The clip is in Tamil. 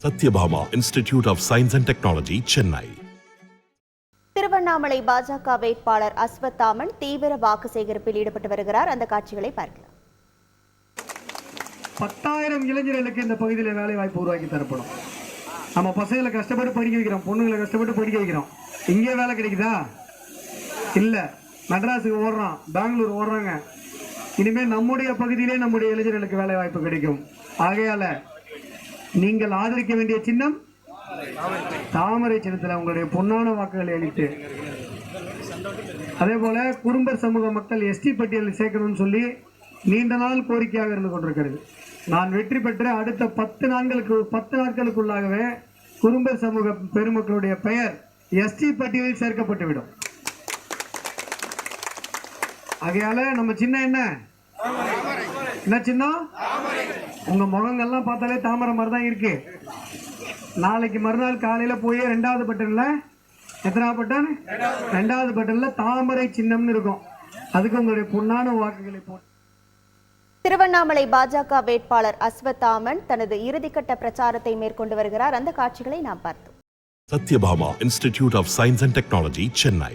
Satyabhama Institute of Science and Technology, Chennai. Tiruvannamalai பாஜக வேட்பாளர் அஸ்வத்தாமன் தீவிர வாக்கு சேகரிப்பில் ஈடுபட்டு வருகிறார். அந்த காட்சிகளை பார்க்கலாம். 10,000 இளைஞர்களுக்கு இந்த பகுதியில் வேலை வாய்ப்பு உருவாக்கி தரப்படும். நம்ம பசங்களை கஷ்டப்பட்டு படிக்க வைக்கிறோம், பொண்ணுங்களை கஷ்டப்பட்டு படிக்க வைக்கிறோம். இங்கே வேலை கிடைக்குதா? இல்ல, மெட்ராஸுக்கு ஓடுறான், பெங்களூர் ஓடுறாங்க. இனிமேல் நம்முடைய பகுதியிலே நம்முடைய இளைஞர்களுக்கு வேலை வாய்ப்பு கிடைக்கும். ஆகையால நீங்கள் ஆதரிக்க வேண்டிய சின்னம் தாமரை சின்னத்தில் உங்களுடைய பொன்னான வாக்குகளை அளித்து, அதே போல குறும்பர் சமூக மக்கள் எஸ்டி பட்டியலில் சேர்க்கணும்னு சொல்லி நீண்ட நாள் கோரிக்கையாக இருந்து கொண்டிருக்கிறது. நான் வெற்றி பெற்ற அடுத்த 10 நாட்களுக்குள்ளாகவே குறும்பர் சமூக பெருமக்களுடைய பெயர் எஸ்டி பட்டியலில் சேர்க்கப்பட்டுவிடும். ஆகையால நம்ம சின்னம் என்ன சின்னம்? உங்க முகங்கள்லாம் பார்த்தாலே தாமரை மாதிரி தான் இருக்கு. நாளைக்கு மறுநாள் காலையில போய் 2வது பட்டன்ல, எத்தனாவது பட்டன்? 2வது பட்டன்ல தாமரை சின்னம்னு இருக்கும். அதுக்கு உங்களுடைய பொன்னான வாக்குகளை போட்டு. திருவண்ணாமலை பாஜக வேட்பாளர் அஸ்வத்தாமன் தனது இறுதிக்கட்ட பிரச்சாரத்தை மேற்கொண்டு வருகிறார். அந்த காட்சிகளை நாம் பார்த்தோம். Sathyabama Institute of Science and Technology, Chennai.